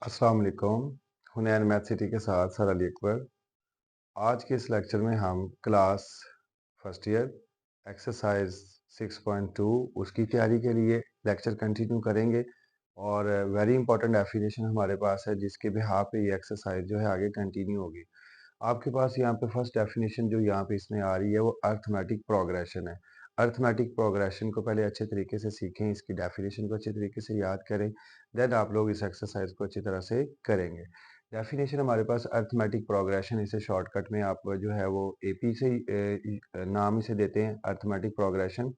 अस्सलाम वालेकुम। हुनैन math city के साथ सर अली अकबर। आज के इस लेक्चर में हम क्लास फर्स्ट ईयर एक्सरसाइज 6.2 उसकी तैयारी के लिए लेक्चर कंटिन्यू करेंगे और वेरी इंपॉर्टेंट डेफिनेशन हमारे पास है जिसके बिहाफ पे ये एक्सरसाइज जो है आगे कंटिन्यू होगी। आपके पास यहाँ पे फर्स्ट डेफिनेशन जो यहाँ पे इसमें आ रही है वो अर्थमेटिक प्रोग्रेशन है। अर्थमेटिक प्रोग्रेशन को पहले अच्छे तरीके से सीखें, इसकी डेफिनेशन को अच्छे तरीके से याद करें, देन आप लोग इस एक्सरसाइज को अच्छी तरह से करेंगे। डेफिनेशन हमारे पास अर्थमेटिक प्रोग्रेशन, इसे शॉर्टकट में आप जो है वो एपी से नाम इसे देते हैं, अर्थमेटिक प्रोग्रेशन।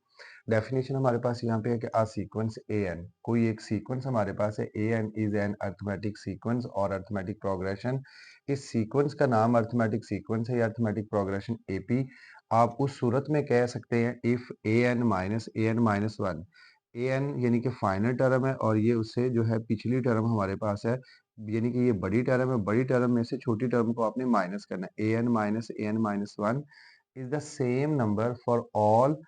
डेफिनेशन हमारे पास यहाँ पे है कि आ सीक्वेंस ए एन, कोई एक सीक्वेंस हमारे पास है, A N is an arithmetic sequence और अर्थमेटिक प्रोग्रेशन। इस सीक्वेंस का नाम अर्थमेटिक सीक्वेंस है या अर्थमेटिक प्रोग्रेशन एपी। आप उस सूरत में कह सकते हैं if A N minus one, A N यानी कि फाइनल टर्म है और ये उससे जो है पिछली टर्म हमारे पास है, यानी कि ये बड़ी टर्म है, बड़ी टर्म में से छोटी टर्म को आपने माइनस करना है। A N minus one is the same number for all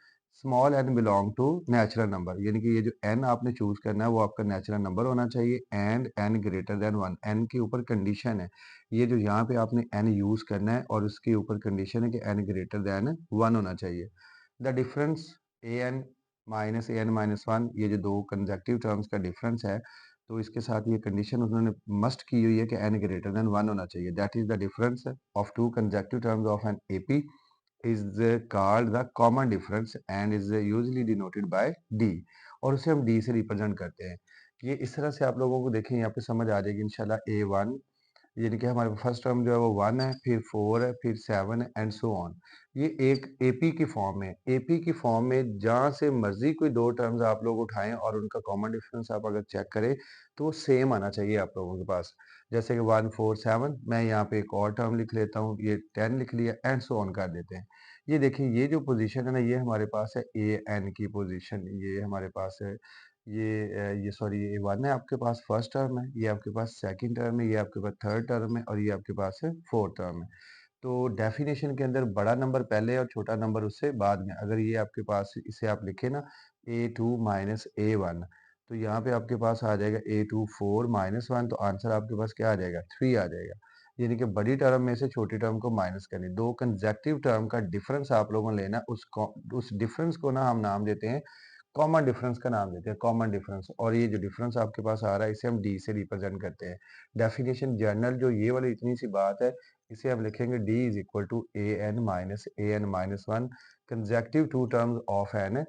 small N belong to natural number, यानी कि ये जो एन आपने चूज करना है वो आपका नेचुरल नंबर होना चाहिए and N greater than one. N के ऊपर कंडीशन है, ये जो यहाँ पे आपने एन यूज करना है और उसके ऊपर कंडीशन है कि एन ग्रेटर देन वन होना चाहिए। The difference A N minus one, ये जो दो कंजेक्टिव टर्म्स का डिफरेंस है, तो इसके साथ ये कंडीशन उन्होंने मस्ट की हुई है कि एन ग्रेटर देन वन होना चाहिए। That is the difference of to conjunctive terms of an AP is called the common difference and is usually denoted by D, और उसे हम D से रिप्रेजेंट करते हैं। ये इस तरह से आप लोगों को देखें यहाँ पे समझ आ जाएगी इंशाल्लाह। ए वन यानी कि हमारे फर्स्ट टर्म जो है वो वन है, फिर फोर है, फिर सेवन है एंड सो ऑन। ये एक एपी की फॉर्म है। एपी की फॉर्म में जहाँ से मर्जी कोई दो टर्म्स आप लोग उठाएं और उनका कॉमन डिफरेंस आप अगर चेक करें तो वो सेम आना चाहिए आप लोगों के पास। जैसे कि वन फोर सेवन, मैं यहाँ पे एक और टर्म लिख लेता हूँ, ये टेन लिख लिया एंड सो ऑन कर देते हैं। ये देखिए ये जो पोजीशन है ना, ये हमारे पास है ए एन की पोजीशन, ये हमारे पास है, ये सॉरी ये वन है आपके पास फर्स्ट टर्म है, ये आपके पास सेकंड टर्म है, ये आपके पास थर्ड टर्म है और ये आपके पास है फोर्थ टर्म है। तो डेफिनेशन के अंदर बड़ा नंबर पहले और छोटा नंबर उससे बाद में, अगर ये आपके पास इसे आप लिखे ना ए टू माइनस ए वन, तो यहाँ पे आपके पास आ जाएगा ए टू फोर माइनस वन, तो आंसर आपके पास क्या आ जाएगा, थ्री आ जाएगा। यानी कि बड़ी टर्म में से छोटी टर्म को माइनस करनी, दो कंजेक्टिव टर्म का डिफरेंस आप लोगों ने लेना, उस डिफरेंस को ना हम नाम देते हैं, कॉमन डिफरेंस का नाम देते हैं कॉमन डिफरेंस। और ये जो डिफरेंस आपके पास आ रहा है इसे हम डी से रिप्रेजेंट करते हैं। डेफिनेशन जर्नल जो ये वाली इतनी सी बात है, इसे हम लिखेंगे D is equal to A N minus one consecutive two terms of an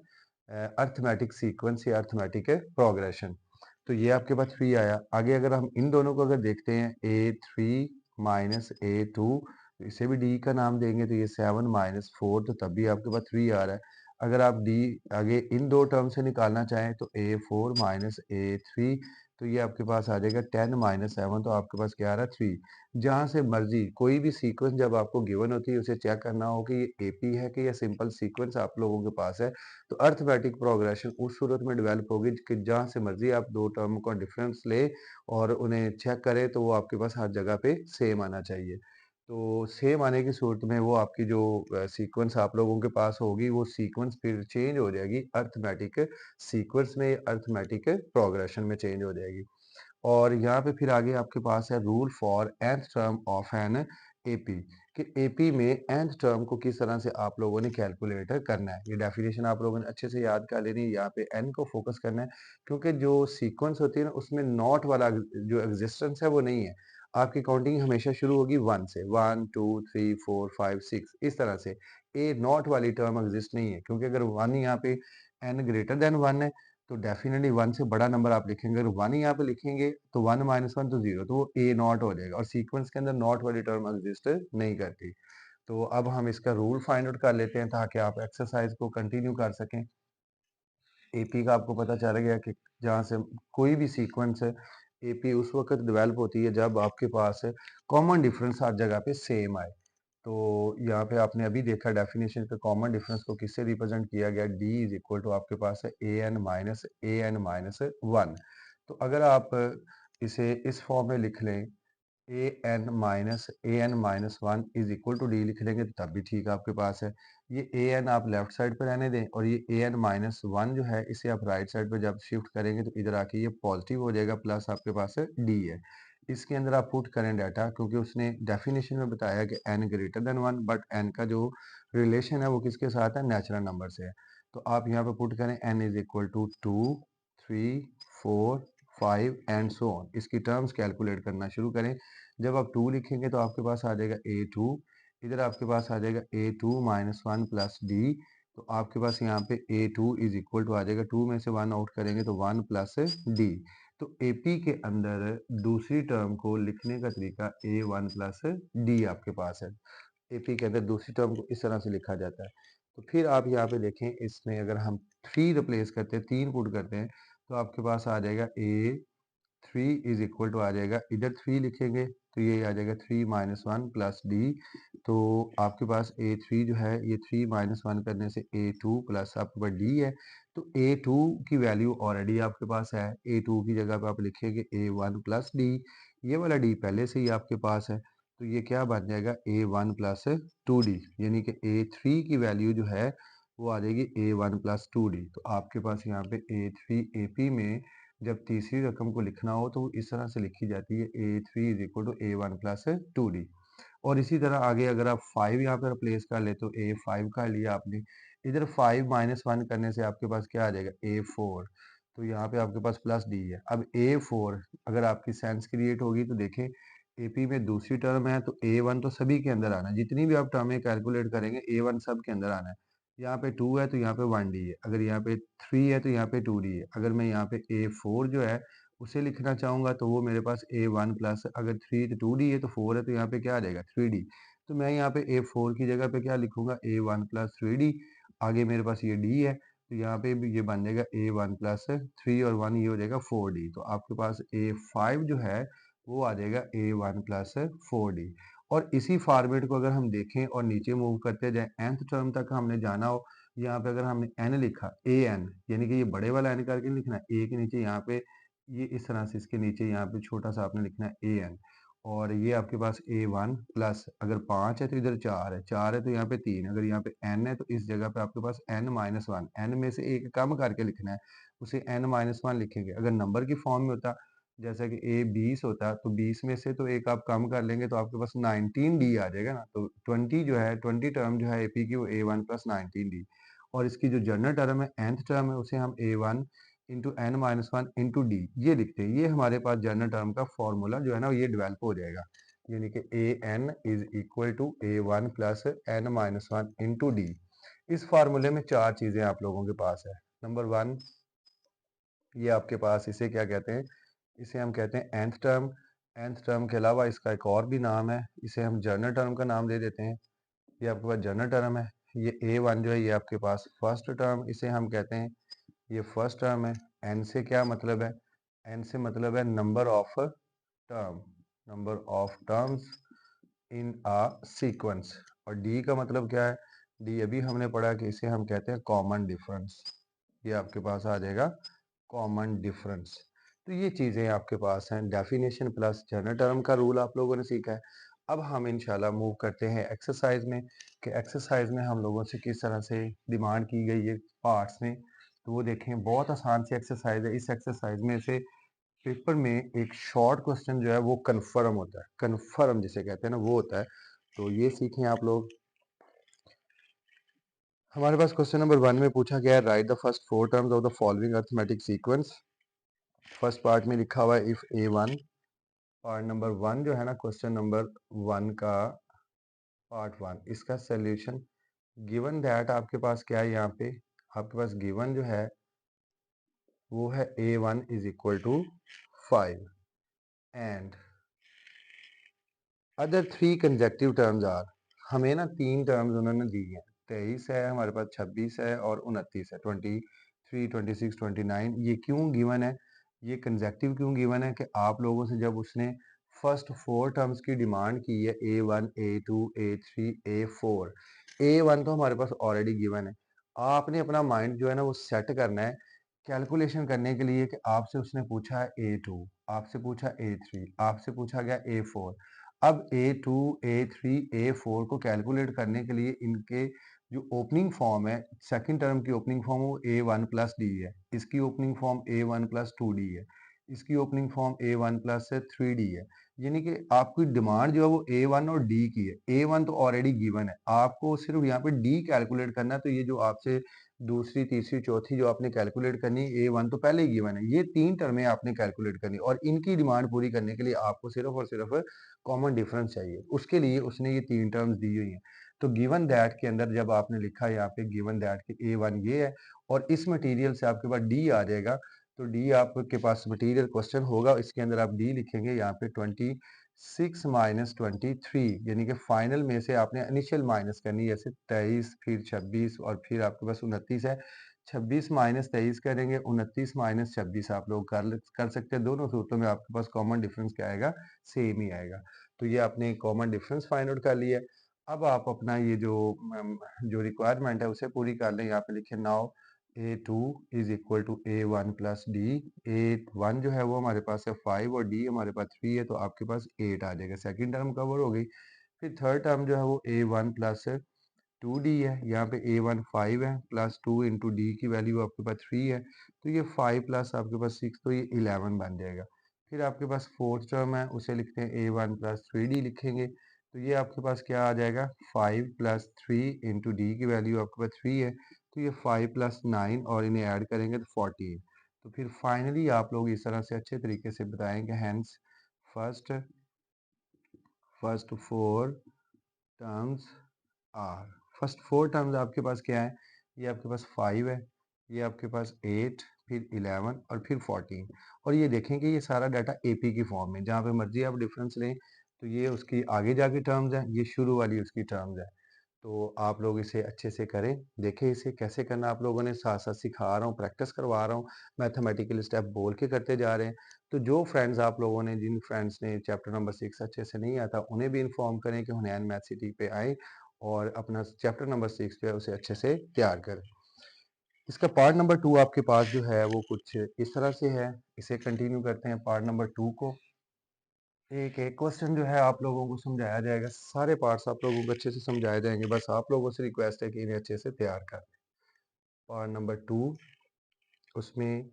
arithmetic sequence या अर्थमेटिक प्रोग्रेशन। तो ये आपके पास थ्री आया। आगे अगर हम इन दोनों को अगर देखते हैं ए थ्री माइनस ए टू, इसे भी डी का नाम देंगे तो ये सेवन माइनस फोर, तो तब भी आपके पास थ्री आ रहा है। अगर आप डी आगे इन दो टर्म से निकालना चाहें तो ए फोर माइनस ए थ्री, तो ये आपके पास आ जाएगा टेन माइनस सेवन, तो आपके पास क्या आ रहा है थ्री। जहां से मर्जी कोई भी सीक्वेंस जब आपको गिवन होती है उसे चेक करना हो कि ये एपी है कि ये सिंपल सीक्वेंस आप लोगों के पास है, तो अर्थमेटिक प्रोग्रेशन उस सूरत में डेवलप होगी कि जहां से मर्जी आप दो टर्म का डिफरेंस ले और उन्हें चेक करें तो वो आपके पास हर जगह पे सेम आना चाहिए। तो सेम आने की सूरत में वो आपकी जो सीक्वेंस आप लोगों के पास होगी वो सीक्वेंस फिर चेंज हो जाएगी अर्थमेटिक सीक्वेंस में, अर्थमेटिक प्रोग्रेशन में चेंज हो जाएगी। और यहाँ पे फिर आगे आपके पास है rule for nth term of an AP, कि एपी में nth टर्म को किस तरह से आप लोगों ने कैलकुलेट करना है। ये डेफिनेशन आप लोगों ने अच्छे से याद कर लेनी है, यहाँ पे n को फोकस करना है, क्योंकि जो सीक्वेंस होती है ना उसमें नॉट वाला जो एग्जिस्टेंस है वो नहीं है। आपकी काउंटिंग हमेशा शुरू होगी वन से, one two three four five six इस तरह से। ए नॉट वाली टर्म एग्जिस्ट नहीं है, क्योंकि अगर वन यहाँ पे n ग्रेटर देन वन है तो डेफिनेटली वन से बड़ा नंबर आप लिखेंगे। अगर वन यहाँ पे लिखेंगे तो वन माइनस वन तो जीरो, तो वो ए नॉट हो जाएगा और सीक्वेंस के अंदर नॉट वाली टर्म एग्जिस्ट नहीं करती। तो अब हम इसका रूल फाइंड आउट कर लेते हैं ताकि आप एक्सरसाइज को कंटिन्यू कर सकें। एपी का आपको पता चल गया कि जहाँ से कोई भी सीक्वेंस है, एपी उस वक्त डेवलप होती है जब आपके पास कॉमन डिफरेंस हर जगह पे सेम आए। तो यहाँ पे आपने अभी देखा डेफिनेशन पे कॉमन डिफरेंस को किससे रिप्रेजेंट किया गया, डी इज इक्वल टू आपके पास है ए एन माइनस वन। तो अगर आप इसे इस फॉर्म में लिख लें, A N minus one is equal to D लिख लेंगे तो तब भी ठीक आपके पास है। ये ए एन आप लेफ्ट साइड पर रहने दें और ये ए एन माइनस वन जो है इसे आप राइट साइड पर जब शिफ्ट करेंगे तो इधर आके ये पॉजिटिव हो जाएगा, प्लस आपके पास डी है। इसके अंदर आप पुट करें डाटा, क्योंकि उसने डेफिनेशन में बताया कि n greater than 1, but n का जो रिलेशन है वो किसके साथ है, नेचुरल नंबर से है। तो आप यहाँ पे पुट करें n is equal to 2, 3, 4, 5 and so on. इसकी टर्म्स कैलकुलेट करना शुरू करें। जब आप 2 लिखेंगे तो आपके पास आ जाएगा a2, इधर आपके पास आ जाएगा a2 माइनस 1 प्लस d। तो आपके पास यहाँ पे a2 इज इक्वल टू आ जाएगा, 2 में से 1 आउट करेंगे तो 1 प्लस d। तो AP के अंदर दूसरी टर्म को लिखने का तरीका A1 प्लस डी आपके पास है। AP के अंदर दूसरी टर्म को इस तरह से लिखा जाता है। तो फिर आप यहाँ पे देखें, इसमें अगर हम 3 रिप्लेस करते हैं, 3 पुट करते हैं, तो आपके पास आ जाएगा A3 इज इक्वल टू आ जाएगा, इधर 3 लिखेंगे तो ये आ जाएगा 3 माइनस 1 प्लस डी। तो आपके पास A3 जो है, ये 3 माइनस 1 करने से A2 प्लस आपके पास डी है। तो A2 की वैल्यू ऑलरेडी आपके पास है, A2 की जगह पे आप लिखेंगे A1 प्लस डी। ये वाला डी पहले से ही आपके पास है, तो ये क्या बन जाएगा, A1 प्लस 2D, यानी कि A3 की वैल्यू जो है वो आ जाएगी A1 प्लस 2D। तो आपके पास यहाँ पे A3 AP में जब तीसरी रकम को लिखना हो तो वो इस तरह से लिखी जाती है, A3 is equal to A1 plus 2D। और इसी तरह आगे अगर आप 5 यहाँ पे रिप्लेस कर ले तो A5 का लिया आपने, इधर 5 माइनस 1 करने से आपके पास क्या आ जाएगा, A4। तो यहाँ पे आपके पास प्लस डी है। अब A4 अगर आपकी सेंस क्रिएट होगी तो देखें, AP में दूसरी टर्म है तो A1 तो सभी के अंदर आना है, जितनी भी आप टर्में कैलकुलेट करेंगे A1 सब के अंदर आना है। यहाँ पे 2 है तो यहाँ पे 1D है, अगर यहाँ पे 3 है तो यहाँ पे 2D है। अगर मैं यहाँ पे A4 जो है उसे लिखना चाहूँगा तो वो मेरे पास A1 प्लस, अगर 3 तो 2D है, तो 4 है तो यहाँ पे क्या आ जाएगा, 3D। तो मैं यहाँ पे A4 की जगह पे क्या लिखूंगा, A1 प्लस 3D। आगे मेरे पास ये D है तो यहाँ पे भी ये बन जाएगा A1 प्लस 3 और 1, ये हो जाएगा 4D। तो आपके पास A5 जो है वो आ जाएगा A1 प्लस 4D। और इसी फॉर्मेट को अगर हम देखें और नीचे मूव करते जाए, nth टर्म तक हमने जाना हो, यहाँ पे अगर हमने n लिखा, an, यानी कि ये बड़े वाला n करके लिखना है, a के नीचे यहाँ पे ये इस तरह से, इसके नीचे यहाँ पे छोटा सा आपने लिखना है an। और ये आपके पास A1 प्लस, अगर 5 है तो इधर 4 है, 4 है तो यहाँ पे 3, अगर यहाँ पे n है तो इस जगह पे आपके पास n माइनस 1, n में से एक कम करके लिखना है, उसे n माइनस 1 लिखेंगे। अगर नंबर की फॉर्म में होता, जैसा कि A 20 होता, तो 20 में से तो एक आप कम कर लेंगे तो आपके पास 19D आ जाएगा ना। तो 20 जो है, 20 टर्म जो है AP की, वो A1 प्लस 19D। और इसकी जो जनरल टर्म है, nth टर्म है, उसे हम A1 into n minus 1 into D ये लिखते हैं। ये हमारे पास जनरल टर्म का फॉर्मूला जो है ना, ये डेवलप हो जाएगा, यानी कि an is equal to A1 plus n minus 1 into D. इस फार्मूले में 4 चीज़ें आप लोगों के पास है। नंबर 1, ये आपके पास, इसे क्या कहते हैं, इसे हम कहते हैं nth टर्म। nth टर्म के अलावा इसका एक और भी नाम है, इसे हम जनरल टर्म का नाम दे देते हैं। ये आपके पास जनरल टर्म है। ये A1 जो है, ये आपके पास फर्स्ट टर्म, इसे हम कहते हैं, ये फर्स्ट टर्म है। एन से क्या मतलब है, एन से मतलब है number of term, number of terms in a sequence. और डी का मतलब क्या है, डी अभी हमने पढ़ा कि इसे हम कहते हैं कॉमन डिफरेंस। ये आपके पास आ जाएगा कॉमन डिफरेंस। तो ये चीज़ें आपके पास हैं, डेफिनेशन प्लस जनरल टर्म का रूल आप लोगों ने सीखा है। अब हम इंशाल्लाह मूव करते हैं एक्सरसाइज में, कि एक्सरसाइज में हम लोगों से किस तरह से डिमांड की गई है पार्ट्स में। तो वो देखें, बहुत आसान सी एक्सरसाइज है। इस एक्सरसाइज में से पेपर में एक शॉर्ट क्वेश्चन जो है वो कन्फर्म होता है, कन्फर्म जिसे कहते हैं ना, वो होता है। तो ये सीखें आप लोग। हमारे पास क्वेश्चन नंबर 1 में पूछा गया है, right the first 4 terms of the following arithmetic sequence. First part में लिखा हुआ है इफ A1। पार्ट नंबर 1 जो है ना, क्वेश्चन नंबर 1 का पार्ट 1, इसका सॉल्यूशन, गिवन दैट आपके पास क्या है, यहाँ पे आपके पास गिवन जो है वो है A1 is equal to 5 and other 3 consecutive terms are. हमें ना 3 टर्म्स उन्होंने दी हैं, 23 है हमारे पास, 26 है और 29 है, 23, 26, 29। ये क्यों गिवन है, ये कंसेक्यूटिव क्यों गिवन है, कि आप लोगों से जब उसने फर्स्ट 4 टर्म्स की डिमांड की है, A1, A2, A3, A4, A1 तो हमारे पास ऑलरेडी गिवन है। आपने अपना माइंड जो है ना वो सेट करना है कैलकुलेशन करने के लिए, कि आपसे उसने पूछा है A2, आपसे पूछा A3, आपसे पूछा गया A4। अब A2, A3, A4 को कैलकुलेट करने के लिए इनके जो ओपनिंग फॉर्म है, सेकंड टर्म की ओपनिंग फॉर्म वो A1 प्लस डी है, इसकी opening form A1 plus 2D है, इसकी opening form A1 plus 3D है। यानी कि आपकी डिमांड जो है वो A1 और D की है। A1 तो ऑलरेडी गिवन है, आपको सिर्फ यहाँ पे D कैलकुलेट करना है। तो ये जो आपसे दूसरी, तीसरी, चौथी जो आपने कैलकुलेट करनी है, A1 तो पहले ही गिवन है। ये 3 टर्में आपने कैलकुलेट करनी और इनकी डिमांड पूरी करने के लिए आपको सिर्फ और सिर्फ कॉमन डिफरेंस चाहिए। उसके लिए उसने ये 3 टर्म्स दी हुई हैं। तो गिवन दैट के अंदर जब आपने लिखा है यहाँ पे गिवन दैट के A1 ये है और इस मटेरियल से आपके पास D आ जाएगा। तो डी आपके पास मटेरियल क्वेश्चन होगा, इसके अंदर आप डी लिखेंगे यहाँ पे 26 माइनस 23, यानी कि फाइनल में से आपने इनिशियल माइनस करनी है, जैसे 23 फिर 26 और फिर आपके पास 29 है। 26 माइनस 23 करेंगे, 29 माइनस 26 आप लोग कर सकते हैं। दोनों सूत्रों में आपके पास कॉमन डिफरेंस क्या आएगा, सेम ही आएगा। तो ये आपने कॉमन डिफरेंस फाइंड आउट कर लिया है। अब आप अपना ये जो रिक्वायरमेंट है उसे पूरी कर लें। यहाँ पे लिखे now A2 is equal to A1 plus D. A1 जो है वो हमारे पास है 5 और D हमारे पास 3 है, तो आपके पास 8 आ जाएगा। सेकंड टर्म कवर हो गई। फिर थर्ड टर्म जो है वो A1 प्लस 2D है। यहाँ पे A1 5 है प्लस 2 इंटू डी की वैल्यू आपके पास 3 है, तो ये 5 प्लस आपके पास 6, तो ये 11 बन जाएगा। फिर आपके पास फोर्थ टर्म है, उसे लिखते हैं A1 प्लस 3D लिखेंगे, तो ये आपके पास क्या आ जाएगा 5 प्लस 3 इंटू डी की वैल्यू आपके पास 3 है, तो ये 5 प्लस 9 और इन्हें ऐड करेंगे तो 14। तो फिर फाइनली आप लोग इस तरह से अच्छे तरीके से बताएंगे hence first first four terms are. First four terms आपके पास क्या है, ये आपके पास 5 है, ये आपके पास 8, फिर 11 और फिर 14। और ये देखें कि ये सारा डाटा एपी की फॉर्म में, जहाँ पे मर्जी आप डिफरेंस लें, तो ये उसकी आगे जाके टर्म्स हैं, ये शुरू वाली उसकी टर्म्स है। तो आप लोग इसे अच्छे से करें, देखें इसे कैसे करना। आप लोगों ने साथ साथ सिखा रहा हूँ, प्रैक्टिस करवा रहा हूँ, मैथमेटिकल स्टेप बोल के करते जा रहे हैं। तो जो फ्रेंड्स आप लोगों ने, जिन फ्रेंड्स ने चैप्टर नंबर 6 अच्छे से नहीं आता, उन्हें भी इन्फॉर्म करें कि हुनैन मैथ सिटी पे आए और अपना चैप्टर नंबर 6 जो है उसे अच्छे से तैयार करें। इसका पार्ट नंबर 2 आपके पास जो है वो कुछ इस तरह से है। इसे कंटिन्यू करते हैं पार्ट नंबर 2 को। एक एक क्वेश्चन जो है आप लोगों को समझाया जाएगा, सारे पार्ट्स आप लोगों को अच्छे से समझाए जाएंगे। बस आप लोगों से रिक्वेस्ट है कि इन्हें अच्छे से तैयार कर। पार्ट नंबर 2, उसमें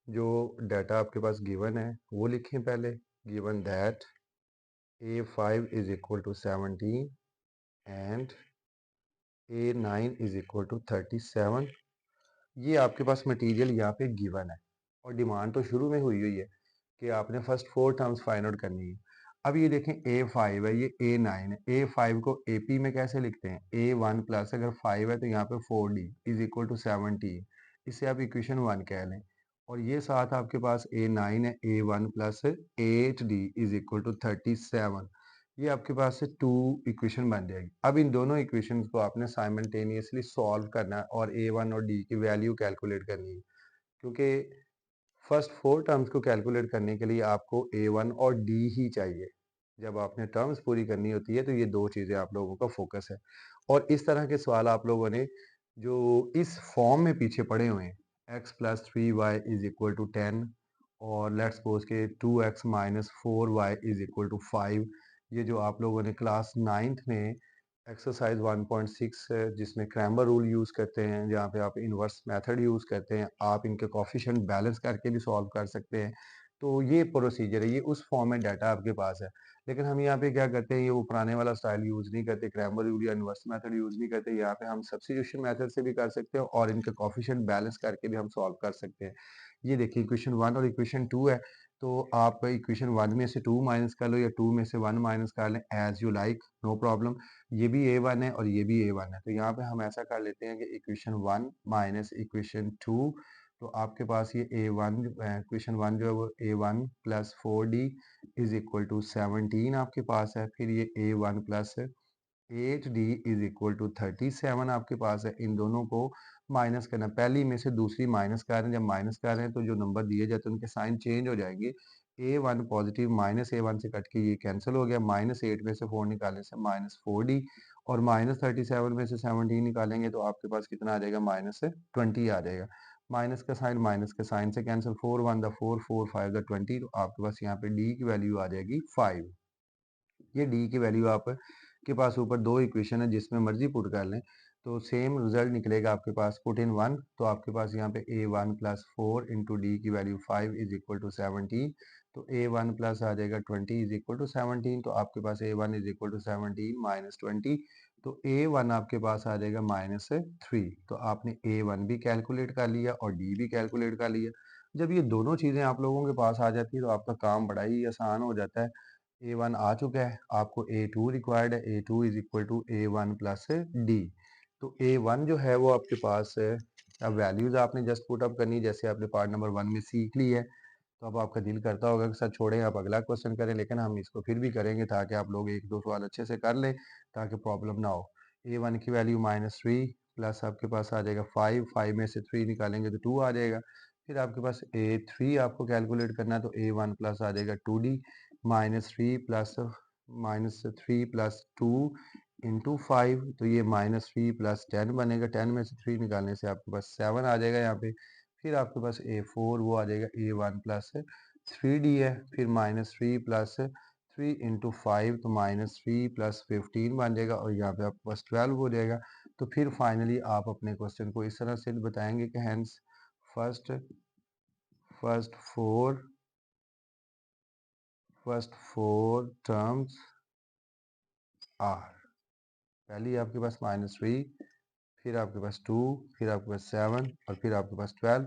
जो डाटा आपके पास गिवन है वो लिखें पहले। Given that A5 is equal to 17 and A9 is equal to 37। ये आपके पास मटेरियल यहाँ पे गिवन है और डिमांड तो शुरू में हुई हुई है कि आपने first four terms find out करनी है। अब ये देखें A5 है, ये A9 है। A5 को AP में कैसे लिखते हैं, A1 प्लस अगर 5 है तो यहाँ पे 4D इज इक्वल टू 17, इसे आप इक्वेशन 1 कह लें। और ये साथ आपके पास A9 है, A1 plus 8D is equal to 37। ये आपके पास से 2 इक्वेशन बन जाएगी। अब इन दोनों इक्वेशंस को आपने साइमल्टेनियसली सॉल्व करना है और A1 और D की वैल्यू कैलकुलेट करनी है, क्योंकि फर्स्ट फोर टर्म्स को कैलकुलेट करने के लिए आपको A1 और D ही चाहिए। जब आपने टर्म्स पूरी करनी होती है तो ये दो चीज़ें आप लोगों का फोकस है। और इस तरह के सवाल आप लोगों ने जो इस फॉर्म में पीछे पड़े हुए हैं, x plus 3y is equal to 10 और लेट्स सपोज के 2x minus 4y is equal to 5, ये जो आप लोगों ने क्लास 9th में एक्सरसाइज 1.6 जिसमें क्रैमर रूल यूज़ करते हैं, जहाँ पे आप इन्वर्स मेथड यूज़ करते हैं, आप इनके कोफिशिएंट बैलेंस करके भी सॉल्व कर सकते हैं। तो ये प्रोसीजर है, ये उस फॉर्म में डाटा आपके पास है। लेकिन हम यहाँ पे क्या करते हैं, ये वो पुराने वाला स्टाइल यूज़ नहीं करते, क्रैमर रूल या इन्वर्स मेथड यूज़ नहीं करते। यहाँ पे हम सब्स्टिट्यूशन मेथड से भी कर सकते हैं और इनके कोफिशिएंट बैलेंस करके भी हम सॉल्व कर सकते हैं। ये देखिए इक्वेशन 1 और इक्वेशन 2 है, तो आप इक्वेशन 1 में से 2 माइनस कर लो या 2 में से 1 माइनस कर लें, as you like, no problem. ये भी A1 है और ये भी A1 है, तो यहाँ पे हम ऐसा कर लेते हैं कि इक्वेशन 1 माइनस इक्वेशन 2, तो आपके पास ये A1 इक्वेशन 1 जो है वो A1 plus 4D is equal to 17 आपके पास है। फिर ये A1 plus 8D is equal to 37 आपके पास है। इन दोनों को माइनस करना, पहली में से दूसरी माइनस कर रहे हैं, जब माइनस कर रहे हैं तो जो नंबर दिए जाते हैं उनके साइन चेंज हो जाएंगे। A1 पॉजिटिव माइनस A1 से कट के ये कैंसिल हो गया, माइनस 8 में से 4 निकालने से माइनस 4D और माइनस 37 में से 17 निकालेंगे तो आपके पास कितना आ जाएगा, माइनस 20 आ जाएगा। माइनस का साइन से कैंसिल, 4 1 द 4, 4 5 द 20, तो आपके पास यहाँ पे D की वैल्यू आ जाएगी 5। ये D की वैल्यू आप के पास ऊपर दो इक्वेशन है, जिसमें मर्जी पुट कर लें। तो सेम रिजल्ट निकलेगा आपके पास, पुट इन 1, तो आपके पास यहाँ पे a1 प्लस 4 इंटू डी की वैल्यू 5 इज इक्वल टू 17, तो a1 प्लस आ जाएगा 20 इज इक्वल टू 17, तो आपके पास a1 is equal to 17 minus 20, तो a1 आपके पास आ जाएगा -3। तो आपने a1 भी कैलकुलेट कर लिया और d भी कैलकुलेट कर लिया। जब ये दोनों चीज़ें आप लोगों के पास आ जाती है तो आपका काम बड़ा ही आसान हो जाता है। a1 आ चुका है, आपको a2 रिक्वायर्ड है, a2 is equal to a1 plus D. तो a1 जो है वो आपके पास है, अब वैल्यूज आपने जस्ट पुट अप करनी जैसे आपने पार्ट नंबर 1 में सीख ली है। तो अब आपका दिल करता होगा कि सर छोड़ें आप अगला क्वेश्चन करें, लेकिन हम इसको फिर भी करेंगे ताकि आप लोग एक दो सवाल अच्छे से कर लें ताकि प्रॉब्लम ना हो। a1 की वैल्यू -3 प्लस आपके पास आ जाएगा 5, 5 में से 3 निकालेंगे तो 2 आ जाएगा। फिर आपके पास a3 आपको कैलकुलेट करना है, तो a1 प्लस आ जाएगा 2d -3 प्लस 2 इंटू 5, तो ये -3 प्लस 10 बनेगा, 10 में से 3 निकालने से आपके पास 7 आ जाएगा यहाँ पे। फिर आपके पास a4 वो आ जाएगा a1 प्लस 3d है, फिर -3 प्लस 3 इंटू 5, तो -3 प्लस 15 बन जाएगा और यहाँ पे आपके पास 12 हो जाएगा। तो फिर फाइनली आप अपने क्वेश्चन को इस तरह से बताएंगे कि hence first first four first four terms are, पहली आपके पास -3, फिर आपके पास 2, फिर आपके पास 7 और फिर आपके पास 12।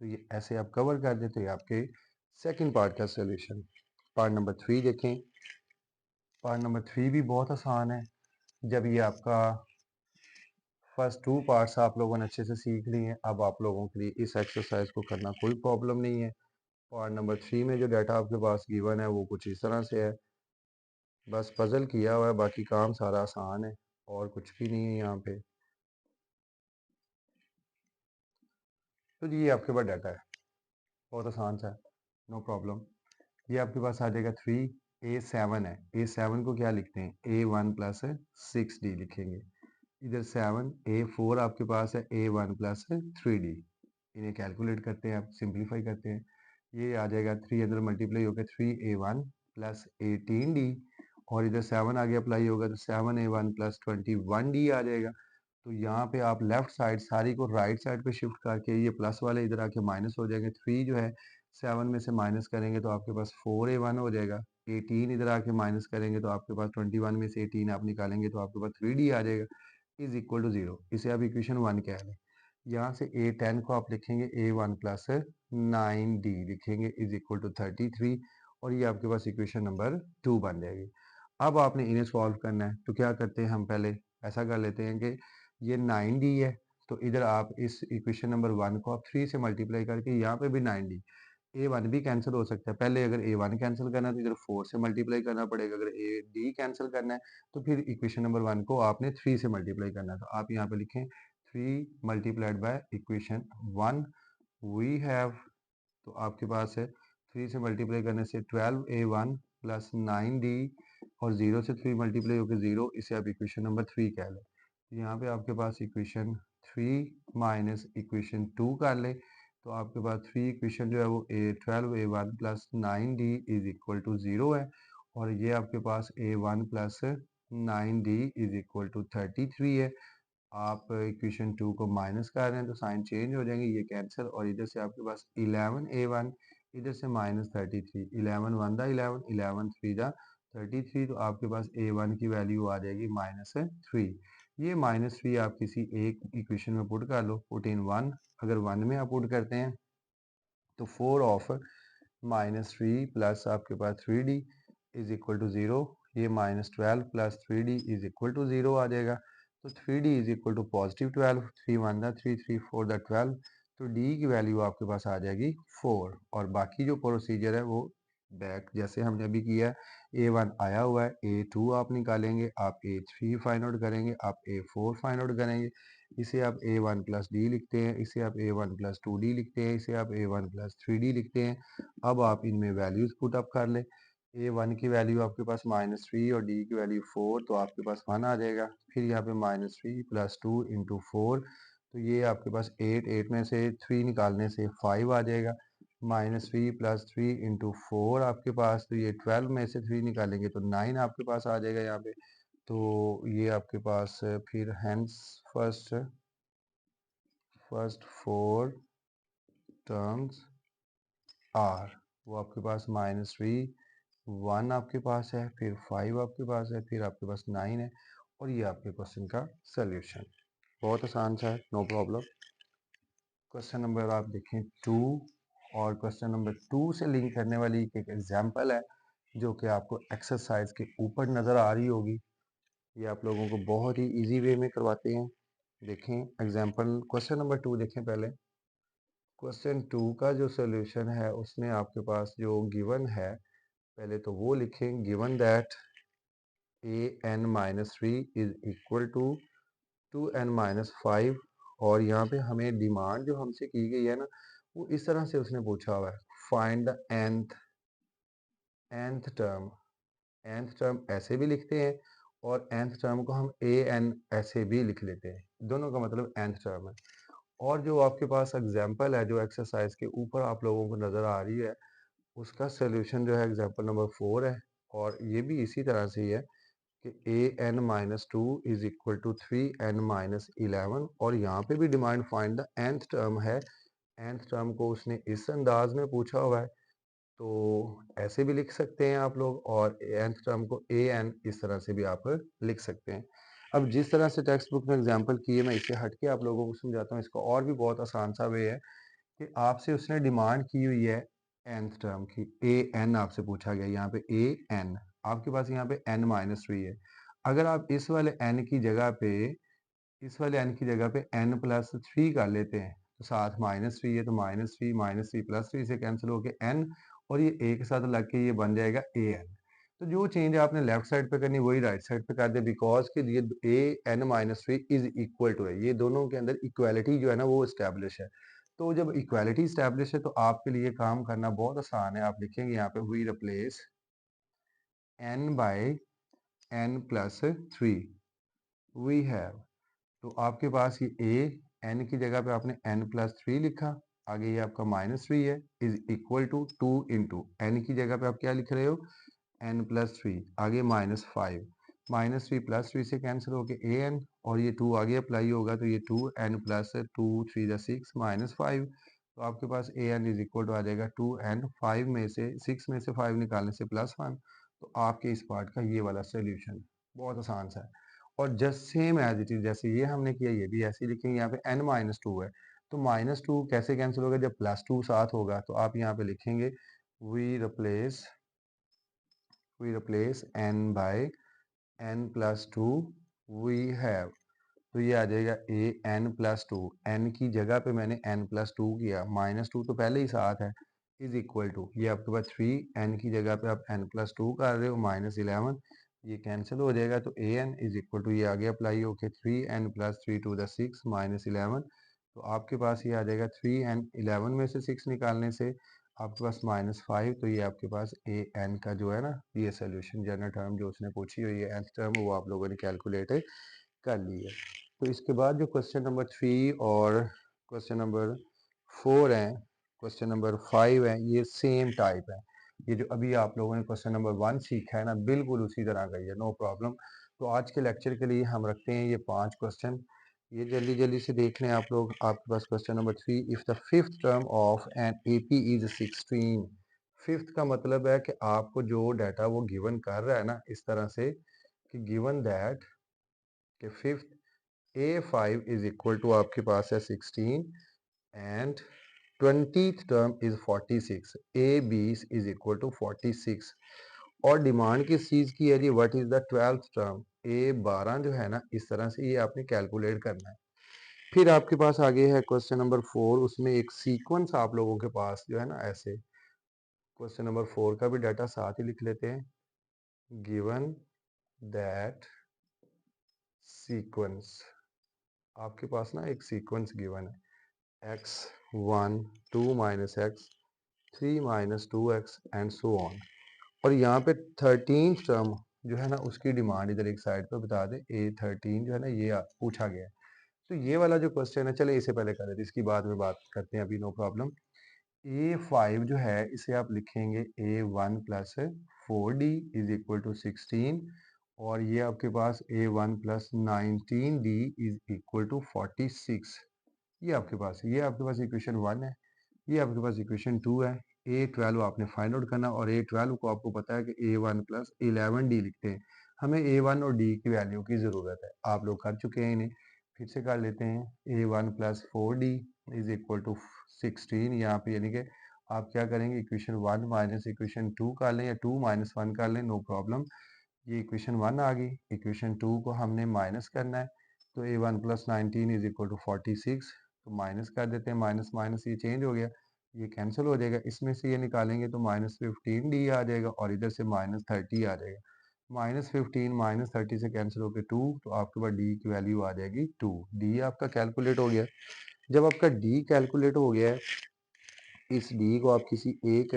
तो ये ऐसे आप कवर कर दें तो ये आपके सेकंड पार्ट का सोल्यूशन। पार्ट नंबर 3 देखें। पार्ट नंबर 3 भी बहुत आसान है। जब ये आपका फर्स्ट 2 पार्ट्स आप लोगों ने अच्छे से सीख लिए हैं, अब आप लोगों के लिए इस एक्सरसाइज को करना कोई प्रॉब्लम नहीं है। पार्ट नंबर 3 में जो डाटा आपके पास गिवन है वो कुछ इस तरह से है, बस पजल किया हुआ है, बाकी काम सारा आसान है और कुछ भी नहीं है यहाँ पे। तो जी ये आपके पास डाटा है, बहुत आसान सा है, नो प्रॉब्लम। ये आपके पास आ जाएगा 3, a7 है, a7 को क्या लिखते हैं, a1 प्लस 6d लिखेंगे। इधर 7, a4 आपके पास है a1 प्लस 3d। इन्हें कैलकुलेट करते हैं, आप सिंप्लीफाई करते हैं, ये आ जाएगा 3 अंदर मल्टीप्लाई होकर 3a1 प्लस 18d, और इधर 7 आगे अप्लाई होगा तो 7a1 प्लस 21d आ जाएगा। तो यहाँ पे आप लेफ्ट साइड सारी को राइट साइड पे शिफ्ट करके ये प्लस वाले इधर आके माइनस हो जाएंगे। 3 जो है 7 में से माइनस करेंगे तो आपके पास 4a1 हो जाएगा। 18 इधर आके माइनस करेंगे तो आपके पास 21 में से 18 आप निकालेंगे तो आपके पास 3d आ जाएगा इज इक्वल टू 0। इसे आप इक्वेशन 1 कह लें। यहाँ से a10 को आप लिखेंगे a1 प्लस 9d लिखेंगे इज इक्वल टू 33, और ये आपके पास इक्वेशन नंबर 2 बन जाएगी। अब आपने इन्हें सॉल्व करना है, तो क्या करते हैं हम पहले ऐसा कर लेते हैं कि ये 9d है, तो इधर आप इस इक्वेशन नंबर 1 को आप 3 से मल्टीप्लाई करके यहाँ पे भी 9d, a1 भी कैंसिल हो सकता है। पहले अगर a1 कैंसिल करना है तो इधर 4 से मल्टीप्लाई करना पड़ेगा, अगर d कैंसिल करना है तो फिर इक्वेशन नंबर 1 को आपने 3 से मल्टीप्लाई करना है। तो आप यहाँ पे लिखें 3 multiplied by equation 1 we have, तो आपके पास है 3 से मल्टीप्लाई करने से 12a1 प्लस 9d, और 0 से 3 मल्टीप्लाई होकर 0, इसे आप इक्वेशन नंबर 3 कह लें। यहाँ पे आपके पास इक्वेशन 3 माइनस इक्वेशन 2 कर ले, तो आपके पास 3 इक्वेशन जो है वो 12a1 plus 9d is equal to 0 है, और ये आपके पास a1 plus 9d is equal to 33 है। आप इक्वेशन 2 को माइनस कर रहे हैं तो साइन चेंज हो जाएंगे, ये कैंसिल, और इधर से आपके पास 11a1, इधर से -33, 11 1 दा 11, 11 3 दा 33, तो आपके पास a1 की वैल्यू आ जाएगी -3। ये -3 आप किसी एक इक्वेशन में पुट कर लो, पुट इन 1, अगर 1 में आप पुट करते हैं तो 4 ऑफ -3 प्लस आपके पास 3d इज इक्वल टू 0, ये -12 plus 3d is equal to 0 आ जाएगा। तो 3d इज इक्वल टू +12, 3 1 दा 3, 3 4 दा 12, तो d की वैल्यू आपके पास आ जाएगी 4, और बाकी जो प्रोसीजर है वो बैक जैसे हमने अभी किया है। a1 आया हुआ है, a2 आप निकालेंगे, आप a3 फाइंड आउट करेंगे, आप a4 फाइंड आउट करेंगे, इसे आप a1 प्लस डी लिखते हैं, इसे आप a1 प्लस 2d लिखते हैं, इसे आप a1 प्लस 3d लिखते हैं। अब आप इनमें वैल्यूज पुट अप कर लें। a1 की वैल्यू आपके पास -3 और d की वैल्यू 4, तो आपके पास 1 आ जाएगा। फिर यहाँ पे -3 प्लस 2 इंटू 4, तो ये आपके पास 8, 8 में से 3 निकालने से 5 आ जाएगा। -3 प्लस 3 इंटू 4 आपके पास, तो ये 12 में से 3 निकालेंगे तो 9 आपके पास आ जाएगा यहाँ पे। तो ये आपके पास फिर hence first four terms are, वो आपके पास -3 1 आपके पास है, फिर 5 आपके पास है, फिर आपके पास 9 है, और ये आपके क्वेश्चन का सॉल्यूशन। बहुत आसान सा है, नो प्रॉब्लम। क्वेश्चन नंबर आप देखें 2, और क्वेश्चन नंबर 2 से लिंक करने वाली एक एग्जांपल है जो कि आपको एक्सरसाइज के ऊपर नज़र आ रही होगी। ये आप लोगों को बहुत ही इजी वे में करवाते हैं। देखें एग्जांपल, क्वेश्चन नंबर 2 देखें पहले। क्वेश्चन 2 का जो सॉल्यूशन है उसमें आपके पास जो गिवन है, पहले तो वो लिखें, given that an-3 is equal to 2n-5, और यहाँ पे हमें डिमांड जो हमसे की गई है ना, वो इस तरह से उसने पूछा हुआ है, find the nth term. nth term ऐसे भी लिखते हैं और nth टर्म को हम an ऐसे भी लिख लेते हैं, दोनों का मतलब nth टर्म है। और जो आपके पास एग्जाम्पल है जो एक्सरसाइज के ऊपर आप लोगों को नज़र आ रही है, उसका सोल्यूशन जो है एग्जाम्पल नंबर 4 है, और ये भी इसी तरह से ही है कि an-2 is equal to 3n-11, और यहाँ पे भी demand find the nth term है। nth टर्म को उसने इस अंदाज में पूछा हुआ है, तो ऐसे भी लिख सकते हैं आप लोग, और nth टर्म को an इस तरह से भी आप लिख सकते हैं। अब जिस तरह से टेक्स्ट बुक में एग्जाम्पल किए, मैं इसे हट के आप लोगों को समझाता हूँ। इसका और भी बहुत आसान सा वे है कि आपसे उसने डिमांड की हुई है nth टर्म की, an आपसे पूछा गया, यहाँ पे an, आपके पास यहाँ पे n-3 है। अगर आप इस वाले n की जगह पे n+3 कर लेते हैं, तो साथ -3 है, तो -3 +3 से कैंसिल होके n, और ये एक साथ लग के ये बन जाएगा an। तो जो चेंज आपने लेफ्ट साइड पे करनी वही राइट साइड पे कर दे, बिकॉज कि ये an-3 इज इक्वल टू है, ये दोनों के अंदर इक्वालिटी जो है ना वो इस्टेब्लिश है। तो जब इक्वालिटी इस्टेब्लिश है तो आपके लिए काम करना बहुत आसान है। आप लिखेंगे यहाँ पे we replace n by n+3 we have, तो आपके पास ये n की जगह पे आपने n+3 लिखा, आगे ये आपका -3 है, is equal to 2 into n की जगह पे आप क्या लिख रहे हो, n+3, आगे -5, -3 +3 से कैंसिल होके an, और ये 2 आगे अप्लाई होगा, तो ये 2n+2 3 6 -5, तो आपके पास an इज इक्वल टू आ जाएगा 2n, 5 में से 6 में से 5 निकालने से +1, तो आपके इस पार्ट का ये वाला सोल्यूशन बहुत आसान सा है। और just same as it is, जैसे ये हमने किया ये भी ऐसे ही लिखेंगे। यहाँ पे n-2 है, तो -2 कैसे कैंसिल होगा, जब +2 साथ होगा, तो आप यहाँ पे लिखेंगे we replace n by n+2 we have, तो ये आ जाएगा an+2, n की जगह पे मैंने n+2 किया, -2 तो पहले ही साथ है, इज इक्वल टू, ये आपके पास 3, n की जगह पे आप n+2 कर रहे हो, -11, ये कैंसिल हो जाएगा, तो an इज इक्वल टू, ये आगे अप्लाई होके 3n+3 -11, तो आपके पास ये आ जाएगा 3n, 11 में से 6 निकालने से आपके पास -5, तो ये आपके पास an का जो है ना ये सोल्यूशन, जनरल टर्म जो उसने पूछी हुई है nth टर्म, वो आप लोगों ने कैलकुलेट कर ली है। तो इसके बाद जो क्वेश्चन नंबर 3 और क्वेश्चन नंबर 4 हैं, क्वेश्चन नंबर 5 है, ये सेम टाइप है। ये जो अभी आप लोगों ने क्वेश्चन नंबर 1 सीखा है ना, बिल्कुल उसी तरह का ही है, नो प्रॉब्लम। तो आज के लेक्चर के लिए हम रखते हैं ये 5 क्वेश्चन, ये जल्दी जल्दी से देख लें आप लोग। आपके पास question number 3, if the fifth term of an AP is 16, fifth का मतलब है कि आपको जो डाटा वो गिवन कर रहा है ना, इस तरह से कि गिवन दैट कि fifth A5 is equal to आपके पास है 16 and 20th term is 46, A20 is equal to 46, और डिमांड किस चीज की है जी, what is the 12th term, A12 जो है ना, इस तरह से ये आपने कैलकुलेट करना है। फिर आपके पास आगे है क्वेश्चन नंबर 4, उसमें एक सीक्वेंस आप लोगों के पास जो है ना ऐसे, क्वेश्चन नंबर 4 का भी डाटा साथ ही लिख लेते हैं, गिवन दैट सीक्वेंस, आपके पास ना एक सीक्वेंस गिवन है, x1 2 minus x 3 minus 2x and so on, और यहाँ पे 13th टर्म जो है ना उसकी डिमांड इधर एक साइड पे बता दें, A13 जो है ना ये पूछा गया है। तो ये वाला जो क्वेश्चन है, चले इसे पहले कर लेते हैं, इसकी बाद में बात करते हैं, अभी नो प्रॉब्लम। A5 जो है इसे आप लिखेंगे A1 + 4D is equal to 16, और ये आपके पास A1 plus 19D is equal to 46। ये आपके पास है, ये आपके पास इक्वेशन 1 है, ये आपके पास इक्वेशन 2 है। A12 आपने फाइंड आउट करना और A12 को आपको पता है कि A1 प्लस 11D लिखते हैं। हमें A1 और D की वैल्यू की ज़रूरत है। आप लोग कर चुके हैं इन्हें, फिर से कर लेते हैं। A1 plus 4D is equal to 16। यहाँ पे यानी कि आप क्या करेंगे, इक्वेशन 1 माइनस इक्वेशन 2 कर लें या 2 माइनस 1 कर लें, नो प्रॉब्लम। ये इक्वेशन 1 आ गई। इक्वेशन 2 को हमने माइनस करना है, तो A1 plus 19 is equal to 46। तो माइनस कर देते हैं, माइनस माइनस ये चेंज हो गया, ये कैंसिल हो जाएगा। इसमें से ये निकालेंगे तो माइनस 15D आ जाएगा और इधर से माइनस 30 आ जाएगा। माइनस 15 माइनस 30 से कैंसिल होकर 2, तो आपके पास D की वैल्यू आ जाएगी 2। D आपका कैलकुलेट हो गया। जब आपका D कैलकुलेट हो गया है, इस D को आप किसी एक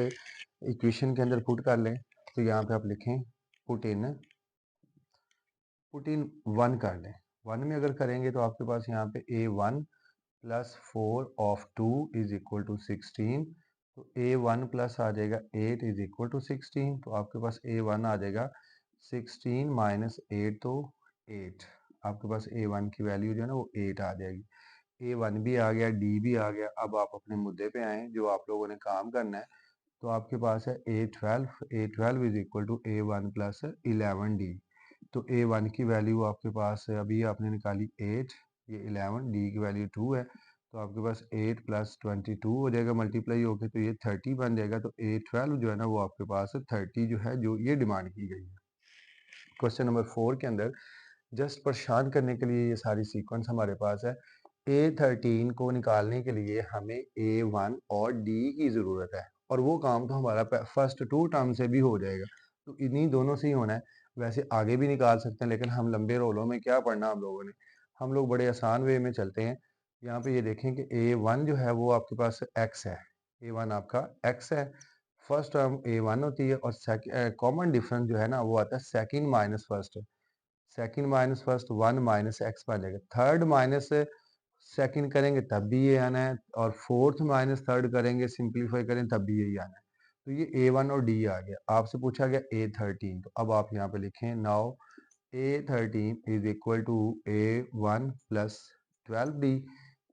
इक्वेशन के अंदर पुट कर लें। तो यहाँ पे आप लिखें पुट इन 1 कर लें। 1 में अगर करेंगे तो आपके पास यहाँ पे A1 plus 4 of 2 is equal to 16। तो A1 प्लस आ जाएगा 8 इज इक्वल टू 16। तो आपके पास A1 आ जाएगा 16 माइनस 8, तो 8। आपके पास A1 की वैल्यू जो है ना वो 8 आ जाएगी। A1 भी आ गया, D भी आ गया। अब आप अपने मुद्दे पे आए जो आप लोगों ने काम करना है। तो आपके पास है A12 is equal to A1 plus 11D। तो A1 की वैल्यू आपके पास है, अभी आपने निकाली 8, ये 11, D की वैल्यू 2 है। तो आपके पास 8 प्लस 22 हो जाएगा मल्टीप्लाई होके, तो ये 30 बन जाएगा। तो A12 जो है ना वो आपके पास 30 जो है, जो ये डिमांड की गई है। क्वेश्चन नंबर 4 के अंदर जस्ट परेशान करने के लिए ये सारी सीक्वेंस हमारे पास है। A13 को निकालने के लिए हमें A1 और D की ज़रूरत है, और वो काम तो हमारा फर्स्ट 2 टर्म से भी हो जाएगा। तो इन्हीं दोनों से ही होना है। वैसे आगे भी निकाल सकते हैं, लेकिन हम लंबे रोलों में क्या पढ़ना हम लोगों ने, हम लोग बड़े आसान वे में चलते हैं। यहाँ पे ये देखें कि A1 जो है वो आपके पास X है। A1 आपका X है। फर्स्ट टर्म A1 होती है, और कॉमन डिफरेंस जो है ना वो आता है second minus first. Second minus first 1 minus x बन जाएगा। थर्ड माइनस सेकंड करेंगे तब भी ये आना है, और फोर्थ माइनस थर्ड करेंगे, सिंप्लीफाई करें तब भी यही आना है। तो ये A1 और D आ गया। आपसे पूछा गया A13, तो अब आप यहाँ पे लिखें now A13 is equal to A1 plus 12D।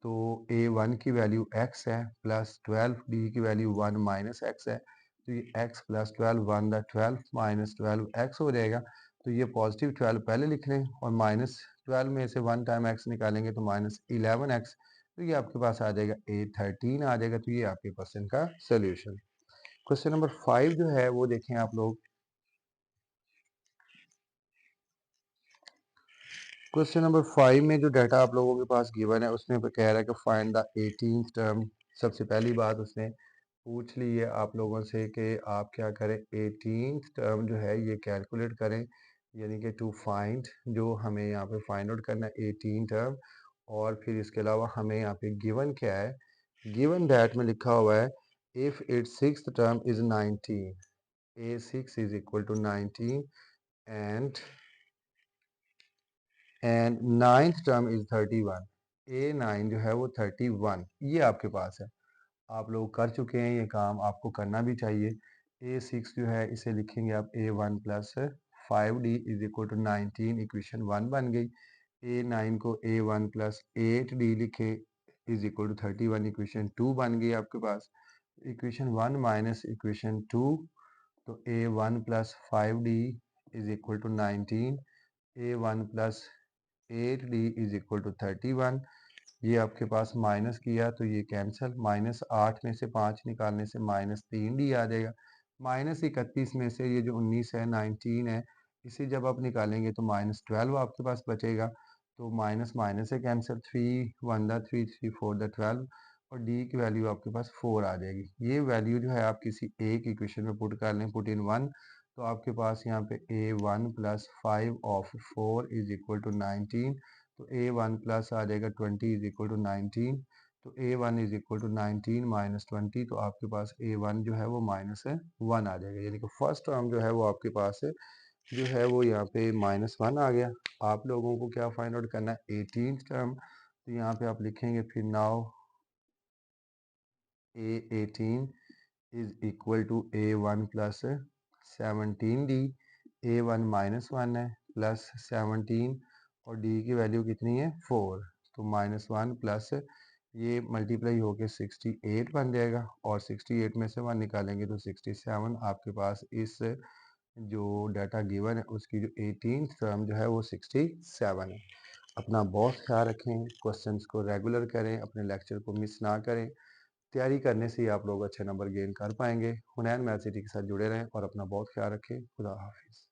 तो A1 की वैल्यू x है, प्लस 12D की वैल्यू 1 माइनस एक्स है। तो ये x plus 12 1 the 12 minus 12x हो जाएगा। तो ये पॉजिटिव 12 पहले लिख लें, और माइनस 12 में से 1 टाइम x निकालेंगे तो माइनस 11x। तो ये आपके पास आ जाएगा A13 आ जाएगा। तो ये आपके क्वेश्चन का सोल्यूशन। क्वेश्चन नंबर 5 जो है वो देखें आप लोग। क्वेश्चन नंबर 5 में जो डाटा आप लोगों के पास गिवन है उसमें कह रहा है कि फाइंड द 18th टर्म। सबसे पहली बात उसने पूछ ली है आप लोगों से कि आप क्या करें, 18th टर्म जो है ये कैलकुलेट करें, यानी कि टू फाइंड, जो हमें यहाँ पे फाइंड आउट करना है 18 टर्म। और फिर इसके अलावा हमें यहाँ पे गिवन क्या है, गिवन दैट में लिखा हुआ है if its sixth term is 19, A6 is equal to 19 and ninth term is 31। A9 जो है वो 31, ये आपके पास है। आप लोग कर चुके हैं ये काम, आपको करना भी चाहिए। A6 जो है इसे लिखेंगे आप A1 plus 5D is equal to 19, equation 1 बन गई। A9 को A1 प्लस 8D लिखे इज इक्वल टू 31, इक्वेशन 2 बन गई आपके पास। इक्वेशन 1 माइनस इक्वेशन 2, तो A1 plus 5D is equal to 19, A1 plus 8D is equal to 31। ये आपके पास माइनस किया तो ये कैंसिल, माइनस 8 में से 5 निकालने से माइनस 3D आ जाएगा। माइनस 31 में से ये जो 19 है 19 है, इसे जब आप निकालेंगे तो माइनस 12 आपके पास बचेगा। तो माइनस माइनस से कैंसिल, 3 1 द 3 3 4 द 12, और D की वैल्यू आपके पास 4 आ जाएगी। ये वैल्यू जो है आप किसी एक इक्वेशन में पुट कर लें, पुट इन 1। तो आपके पास यहाँ पे A1 plus 5 of 4 is equal to 19। तो A1 प्लस आ जाएगा 20 इज इक्वल टू 19। तो A1 is equal to 19 minus 20, तो आपके पास A1 जो है वो माइनस 1 आ जाएगा। यानी कि फर्स्ट टर्म जो है वो आपके पास जो है वो यहाँ पे माइनस 1 आ गया। आप लोगों को क्या फाइंड आउट करना है, 18th टर्म। तो यहाँ पे आप लिखेंगे फिर now A18 is equal to A1 plus 17D। A1 minus 1 है, प्लस 17 और डी की वैल्यू कितनी है 4। तो -1 प्लस ये मल्टीप्लाई होके 68 बन जाएगा और 68 में से 1 निकालेंगे तो 67। आपके पास इस जो डाटा गिवन है उसकी जो 18th टर्म जो है वो 67 है। अपना बहुत ख्याल रखें, क्वेश्चंस को रेगुलर करें, अपने लेक्चर को मिस ना करें। तैयारी करने से ही आप लोग अच्छे नंबर गेन कर पाएंगे। हुनैन मैथ सिटी के साथ जुड़े रहें और अपना बहुत ख्याल रखें। खुदा हाफिज़।